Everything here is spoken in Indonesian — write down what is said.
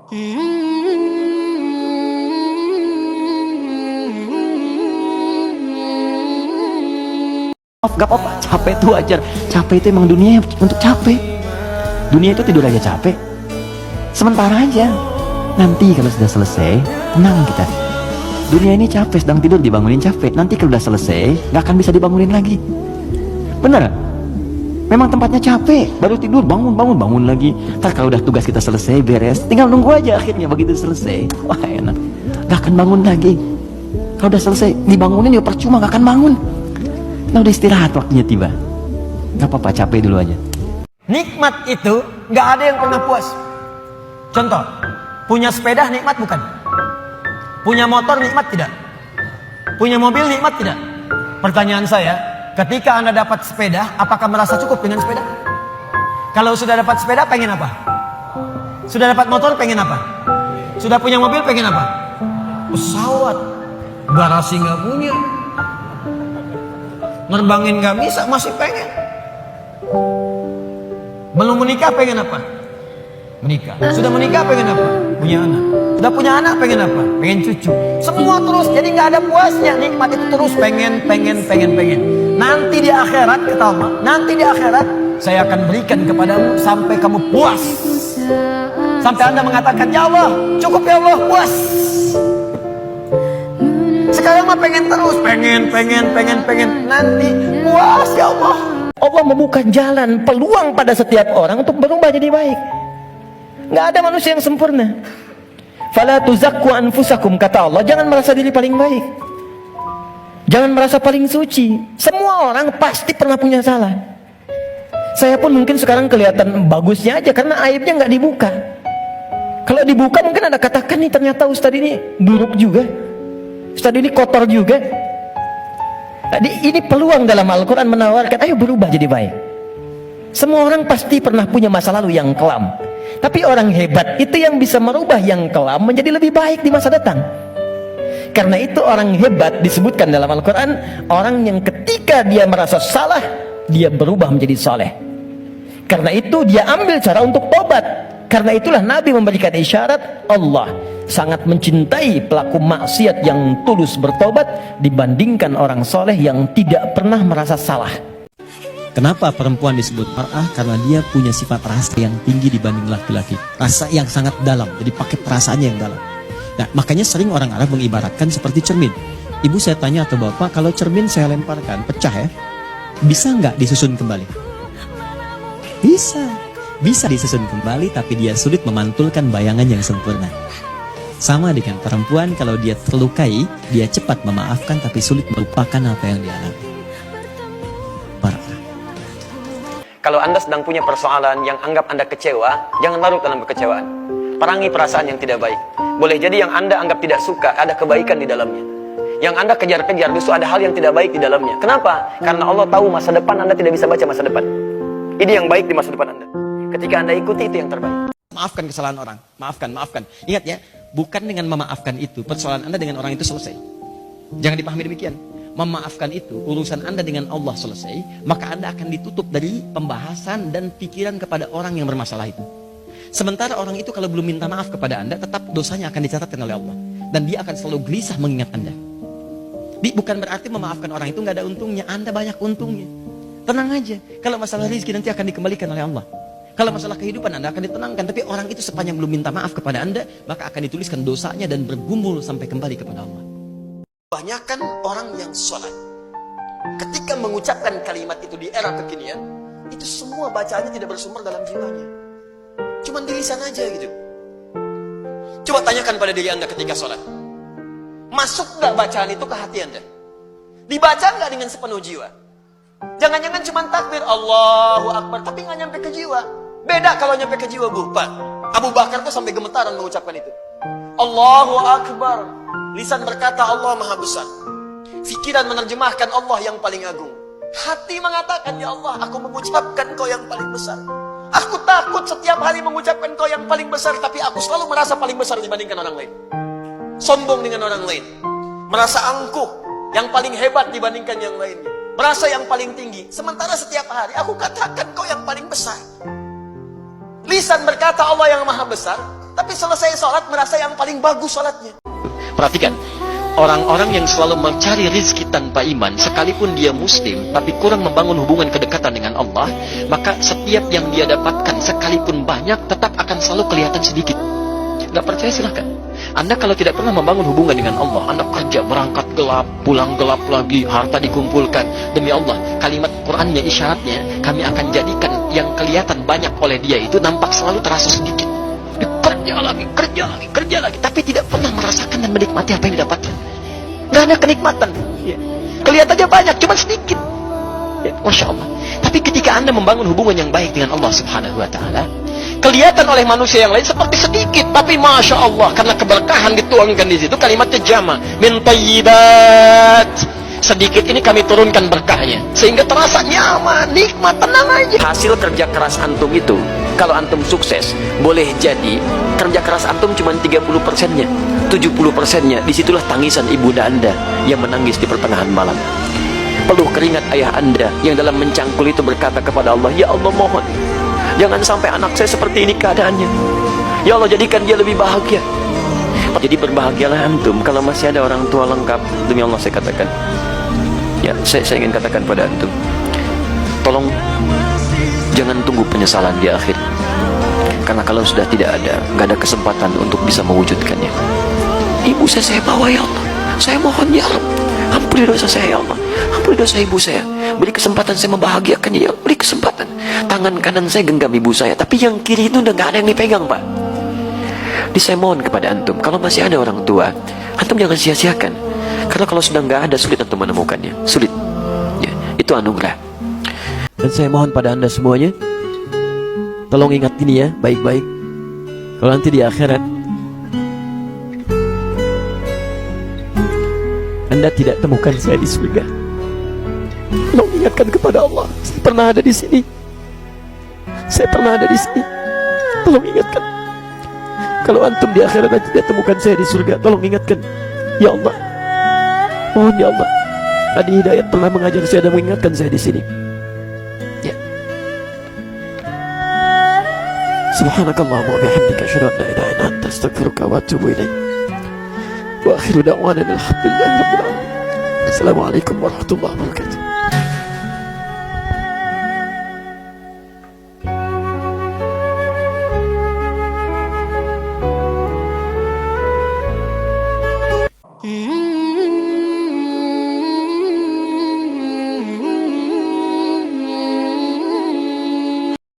Gak apa-apa, capek itu wajar. Capek itu emang dunia untuk capek. Dunia itu tidur aja capek. Sementara aja. Nanti kalau sudah selesai, tenang kita. Dunia ini capek, sedang tidur dibangunin capek. Nanti kalau sudah selesai, gak akan bisa dibangunin lagi. Bener? Memang tempatnya capek, baru tidur, bangun lagi. Ntar kalau udah tugas kita selesai, beres, tinggal nunggu aja akhirnya begitu selesai. Wah enak, gak akan bangun lagi. Kalau udah selesai, dibangunin juga percuma, gak akan bangun. Nah udah istirahat waktunya tiba. Gak apa-apa, capek dulu aja. Nikmat itu gak ada yang pernah puas. Contoh, punya sepeda nikmat bukan? Punya motor nikmat tidak? Punya mobil nikmat tidak? Pertanyaan saya, ketika Anda dapat sepeda, apakah merasa cukup dengan sepeda? Kalau sudah dapat sepeda, pengen apa? Sudah dapat motor, pengen apa? Sudah punya mobil, pengen apa? Pesawat. Garasi gak punya, nerbangin gak bisa, masih pengen. Belum menikah pengen apa? Menikah. Sudah menikah pengen apa? Punya anak. Sudah punya anak pengen apa? Pengen cucu. Semua terus, jadi gak ada puasnya. Nikmat itu terus pengen. Nanti di akhirat, kata Allah, nanti di akhirat saya akan berikan kepadamu sampai kamu puas. Sampai Anda mengatakan, ya Allah, cukup ya Allah, puas. Sekarang mah pengen terus, pengen. Nanti puas ya Allah. Allah membuka jalan, peluang pada setiap orang untuk berubah jadi baik. Nggak ada manusia yang sempurna. Fala tuzakku anfusakum, kata Allah, jangan merasa diri paling baik. Jangan merasa paling suci. Semua orang pasti pernah punya salah. Saya pun mungkin sekarang kelihatan bagusnya aja karena aibnya nggak dibuka. Kalau dibuka mungkin Anda katakan nih, ternyata Ustadz ini buruk juga. Ustadz ini kotor juga. Ini peluang dalam Al-Quran menawarkan, ayo berubah jadi baik. Semua orang pasti pernah punya masa lalu yang kelam. Tapi orang hebat itu yang bisa merubah yang kelam menjadi lebih baik di masa datang. Karena itu orang hebat disebutkan dalam Al-Quran, orang yang ketika dia merasa salah, dia berubah menjadi soleh. Karena itu dia ambil cara untuk tobat. Karena itulah Nabi memberikan isyarat, Allah sangat mencintai pelaku maksiat yang tulus bertobat dibandingkan orang soleh yang tidak pernah merasa salah. Kenapa perempuan disebut mar'ah? Karena dia punya sifat rasa yang tinggi dibanding laki-laki. Rasa yang sangat dalam, jadi pakai perasaannya yang dalam. Nah, makanya sering orang Arab mengibaratkan seperti cermin. Ibu saya tanya atau bapak, kalau cermin saya lemparkan, pecah ya, bisa nggak disusun kembali? Bisa. Bisa disusun kembali, tapi dia sulit memantulkan bayangan yang sempurna. Sama dengan perempuan, kalau dia terlukai, dia cepat memaafkan tapi sulit melupakan apa yang dia alami. Kalau Anda sedang punya persoalan yang anggap Anda kecewa, jangan larut dalam kekecewaan. Perangi perasaan yang tidak baik. Boleh jadi yang Anda anggap tidak suka, ada kebaikan di dalamnya. Yang Anda kejar-kejar, justru ada hal yang tidak baik di dalamnya. Kenapa? Karena Allah tahu masa depan Anda tidak bisa baca masa depan. Ini yang baik di masa depan Anda. Ketika Anda ikuti, itu yang terbaik. Maafkan kesalahan orang, maafkan. Ingat ya, bukan dengan memaafkan itu persoalan Anda dengan orang itu selesai. Jangan dipahami demikian. Memaafkan itu urusan Anda dengan Allah selesai, maka Anda akan ditutup dari pembahasan dan pikiran kepada orang yang bermasalah itu. Sementara orang itu kalau belum minta maaf kepada Anda, tetap dosanya akan dicatatkan oleh Allah, dan dia akan selalu gelisah mengingat Anda. Bukan berarti memaafkan orang itu nggak ada untungnya. Anda banyak untungnya. Tenang aja, kalau masalah rezeki nanti akan dikembalikan oleh Allah. Kalau masalah kehidupan Anda akan ditenangkan. Tapi orang itu sepanjang belum minta maaf kepada Anda, maka akan dituliskan dosanya dan bergumul sampai kembali kepada Allah. Banyakkan orang yang sholat, ketika mengucapkan kalimat itu di era kekinian, itu semua bacaannya tidak bersumber dalam jiwanya, cuman di lisan aja gitu. Coba tanyakan pada diri Anda ketika sholat, masuk gak bacaan itu ke hati Anda? Dibaca gak dengan sepenuh jiwa? Jangan-jangan cuma takbir Allahu Akbar, tapi gak nyampe ke jiwa. Beda kalau nyampe ke jiwa, Bu. Pak, Abu Bakar tuh sampai gemetaran mengucapkan itu. Allahu Akbar. Lisan berkata Allah Maha Besar. Pikiran menerjemahkan Allah yang paling agung. Hati mengatakan, ya Allah, aku mengucapkan Kau yang paling besar. Aku takut setiap hari mengucapkan Kau yang paling besar, tapi aku selalu merasa paling besar dibandingkan orang lain. Sombong dengan orang lain. Merasa angkuh, yang paling hebat dibandingkan yang lainnya. Merasa yang paling tinggi. Sementara setiap hari aku katakan Kau yang paling besar. Lisan berkata Allah yang Maha Besar, Tapi selesai sholat merasa yang paling bagus sholatnya. Perhatikan, orang-orang yang selalu mencari rizki tanpa iman, sekalipun dia muslim, tapi kurang membangun hubungan kedekatan dengan Allah, maka setiap yang dia dapatkan, sekalipun banyak, tetap akan selalu kelihatan sedikit. Gak percaya silahkan. Anda kalau tidak pernah membangun hubungan dengan Allah, Anda kerja, berangkat gelap, pulang gelap lagi, harta dikumpulkan. Demi Allah, kalimat Qur'annya, isyaratnya, kami akan jadikan yang kelihatan banyak oleh dia itu nampak selalu terasa sedikit. Kerja lagi, tapi tidak pernah merasakan dan menikmati apa yang didapatkan. Nggak ada kenikmatan. Ya. Kelihatannya banyak, cuma sedikit. Ya, Masya Allah. Tapi ketika Anda membangun hubungan yang baik dengan Allah Subhanahu Wa Taala, kelihatan oleh manusia yang lain seperti sedikit, tapi Masya Allah, karena keberkahan dituangkan di situ, kalimatnya jama, min thayyibat. Sedikit ini kami turunkan berkahnya, sehingga terasa nyaman, nikmat, tenang aja. Hasil kerja keras antum itu, kalau antum sukses, boleh jadi kerja keras antum cuma 30%-nya, 70%-nya, disitulah tangisan ibunda Anda yang menangis di pertengahan malam. Peluh keringat ayah Anda yang dalam mencangkul itu berkata kepada Allah, ya Allah mohon, jangan sampai anak saya seperti ini keadaannya. Ya Allah, jadikan dia lebih bahagia. Jadi berbahagialah antum kalau masih ada orang tua lengkap. Demi Allah saya katakan, ya, saya ingin katakan pada antum, tolong jangan tunggu penyesalan di akhir. Karena kalau sudah tidak ada, nggak ada kesempatan untuk bisa mewujudkannya. Ibu saya bawa ya Allah, saya mohon ya Allah, ampuni dosa saya ya Allah, ampuni dosa ibu saya, beri kesempatan saya membahagiakannya ya Allah, beri kesempatan. Tangan kanan saya genggam ibu saya, tapi yang kiri itu udah nggak ada yang dipegang Pak. Jadi saya mohon kepada antum, kalau masih ada orang tua, antum jangan sia-siakan. Karena kalau sudah nggak ada, sulit antum menemukannya, sulit. Ya, itu anugerah. Dan saya mohon pada anda semuanya, tolong ingat ini ya, baik-baik. Kalau nanti di akhirat Anda tidak temukan saya di surga, tolong ingatkan kepada Allah, saya pernah ada di sini. Saya pernah ada di sini. Tolong ingatkan. Kalau antum di akhirat tidak temukan saya di surga, tolong ingatkan. Ya Allah, mohon ya Allah, Adi Hidayat pernah mengajar saya dan mengingatkan saya di sini. Ya. Subhanakallahumma wa bihamdika asyhadu an la ilaha illa anta astaghfiruka wa atubu ilaik. Wa akhiru da'wana alhamdulillahi rabbil alamin. Assalamualaikum warahmatullahi wabarakatuh.